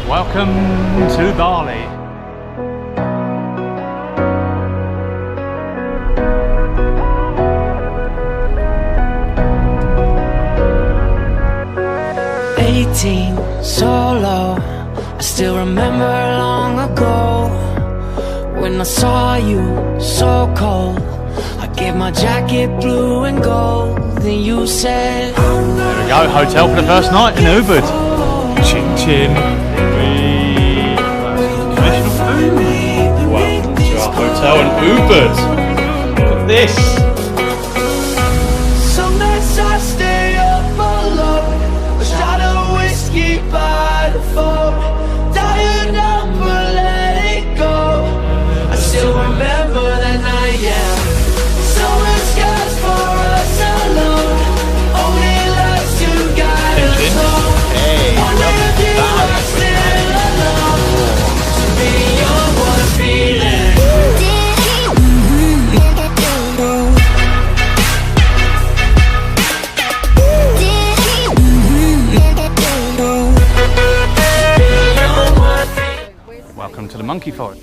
Welcome to Bali. Solo, I still remember long ago when I saw you so cold. I gave my jacket blue and gold. Then you said, there we go, hotel for the first night in Ubud. Chin chin. Welcome to our hotel in Ubud. Look at this. some nights I stay up alone, a shot of whiskey by the phone. Dial number, let it go. I still remember that night, yeah. Summer skies for us alone, only lights to guide us home. Wonder if you are still alone, to be your one feeling. Welcome to the monkey forest.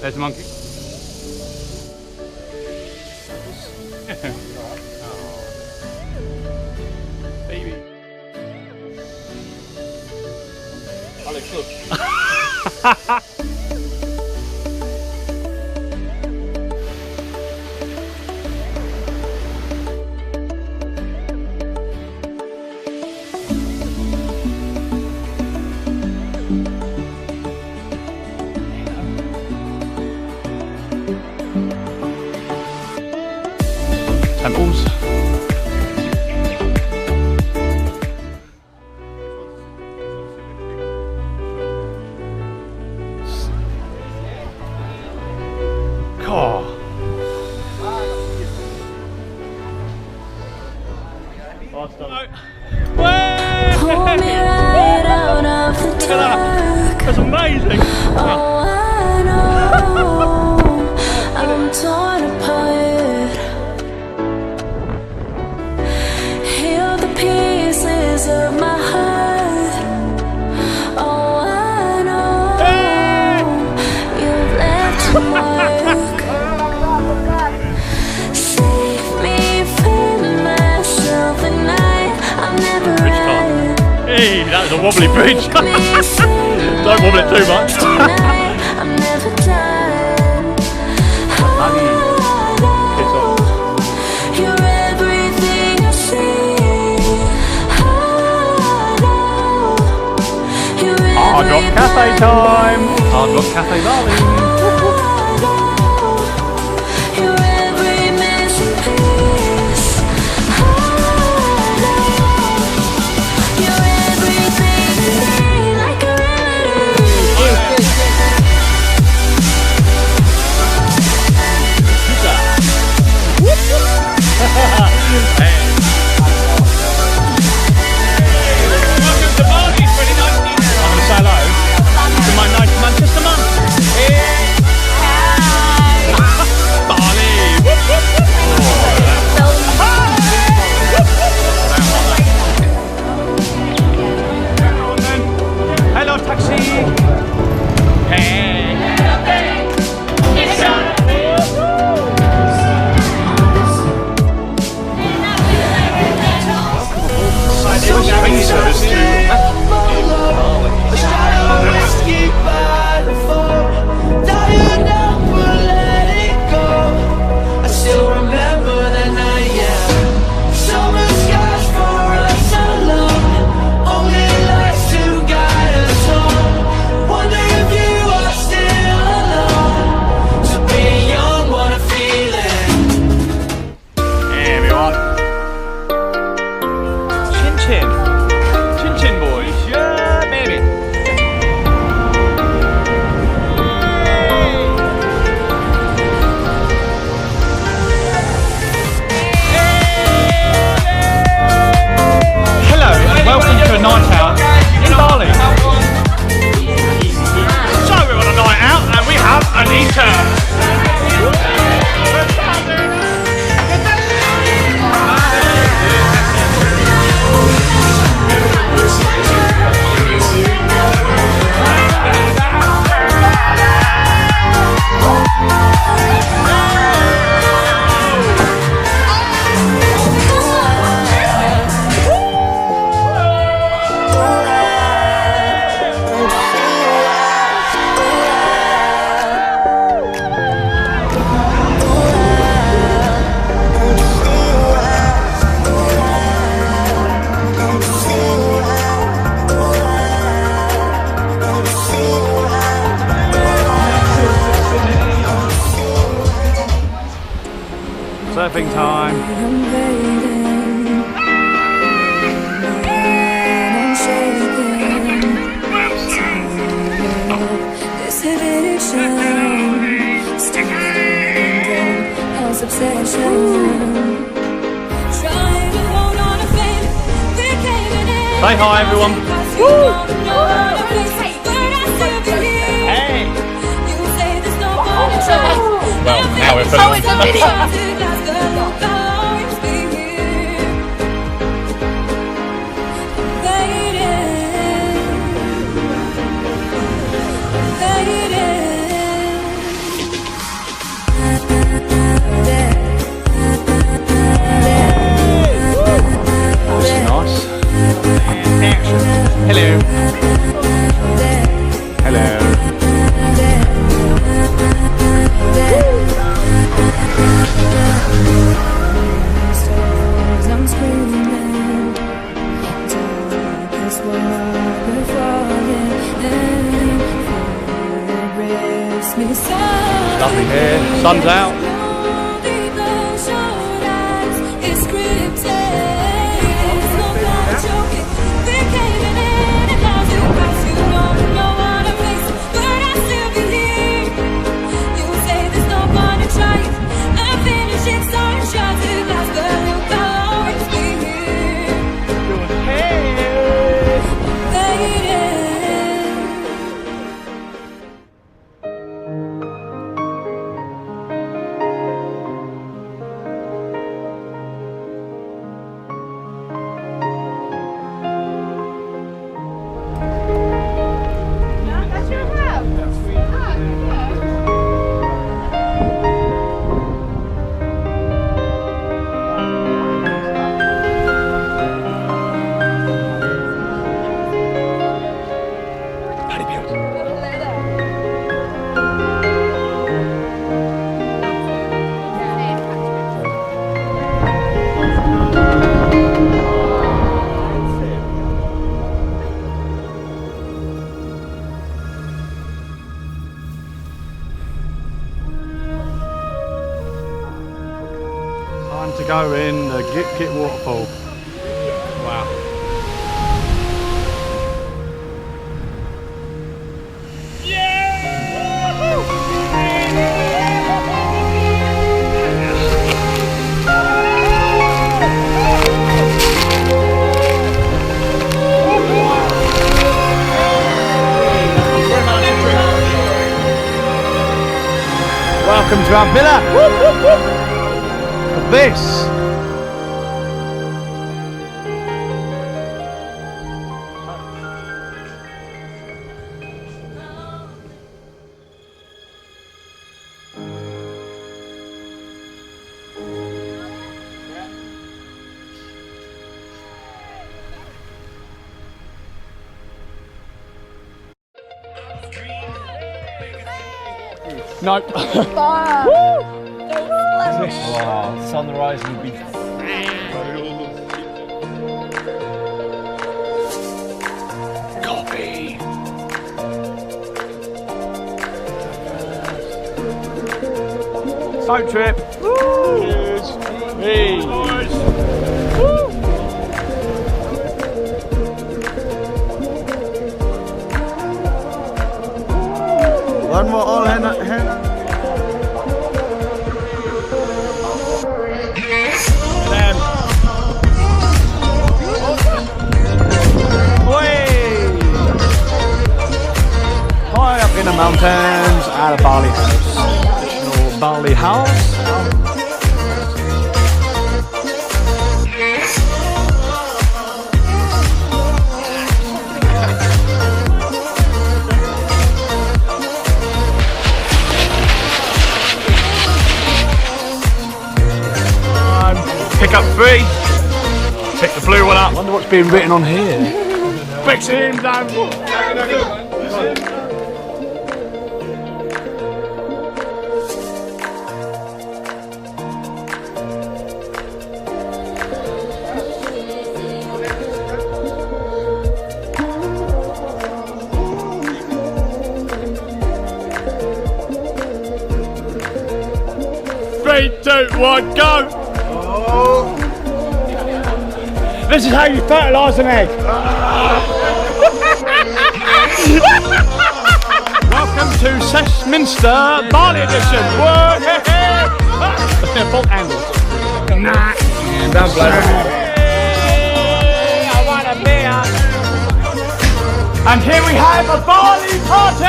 There's the monkey. Baby. Alex, look. Temples. Oh. Pull me right out of the dark. That's amazing. Oh, I know I'm torn apart. Heal the pieces of my heart. Oh, I know you've left a mark. Save me from myself and I'm never right. Hey, that was a wobbly bridge. Don't wobble it too much. I'm never done. You're everything I see. Hard Rock Cafe time. Hard Rock Cafe Bali. You're every missing piece. You're everything to me, like a remedy. Welcome to Bali, pretty nice. I'm going to say hello to my nice Manchester mum. Say hi, everyone. Hey. Well, now we're Oh, it's a video. Hello. Hello. I'm screaming, darkest water falling, rips me sound. Lovely here. Sun's out. It's scripted. It's no kind of joking. We're caving in and now you pass. You don't know what I face, but I still believe. You say there's no point in trying. I'm finishing starting shots to last, but we'll always be here. Time to go in the GitGit Waterfall. Wow. Welcome to our villa. Look at this. Nope. Wow, sunrise would be Coffee. Boat trip. Cheers. Hey. one more all hand. High up in the mountains at a Bali house. Traditional Bali house. Pick up Frii. Pick the blue one up. Wonder what's being written on here. Fix him down. Three, two, one, go! This is how you fertilise an egg. Welcome to Sesminster Bali edition. Bolt handles. Nah. Down blow. I want a beer. And here we have a Bali party!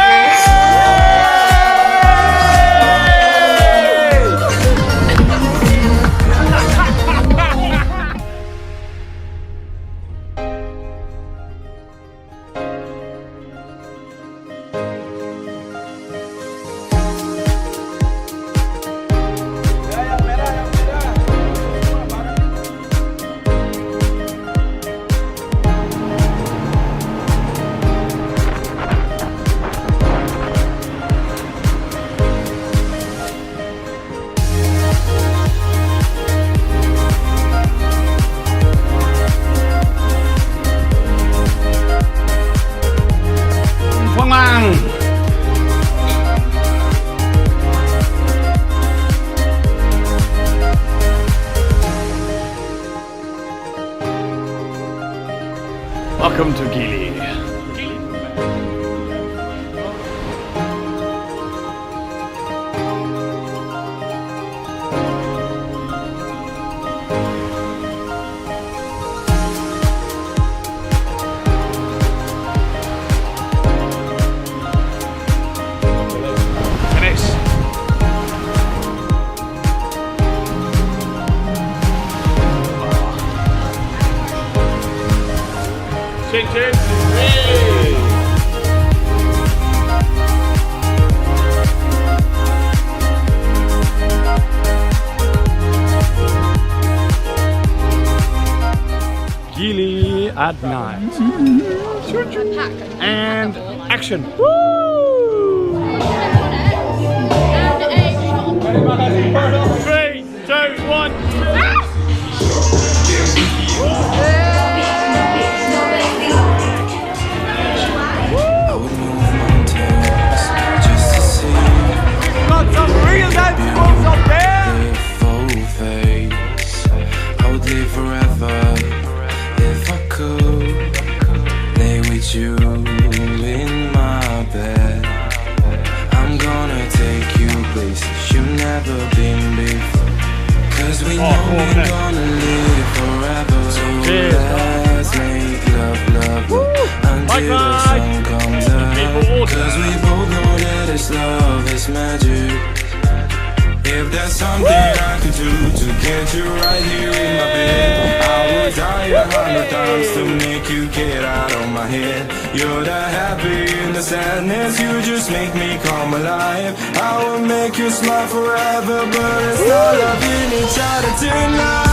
Welcome to Gili. Gili at night. And action. Woo! 3, 2, 1. You in my bed, I'm gonna take you places you've never been before. Cause we know we're gonna live forever. So let's make love until the sun comes out. Cause we both know that this love is magic. If there's something I could do to get you right here in my bed, I would die 100 times to make you get out of my head. You're the happy in the sadness, you just make me come alive. I will make you smile forever, but it's not loving each other tonight.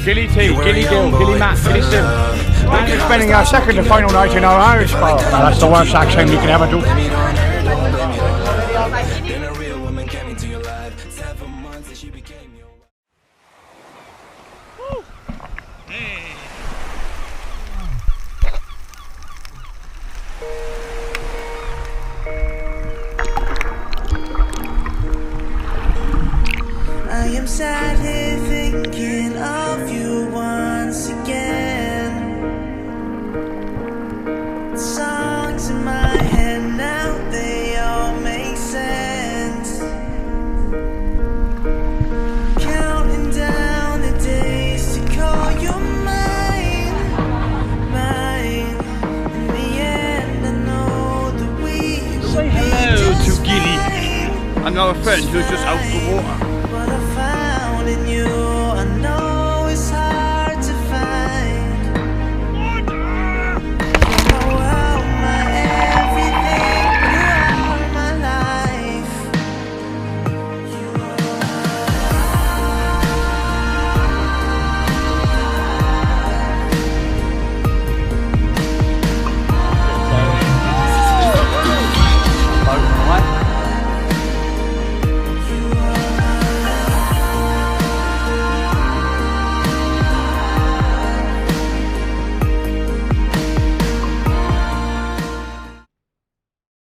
Gili tea, Gili Gill, Gili Matt, Gili Simm. And we're spending our second and final night in our Irish bar. That's the worst accent you can ever do. I am sad here thinking of you once again. Songs in my head now, they all make sense. Counting down the days to call you mine. In the end, I know that we will Say hello to Gili, another friend who's just out for water.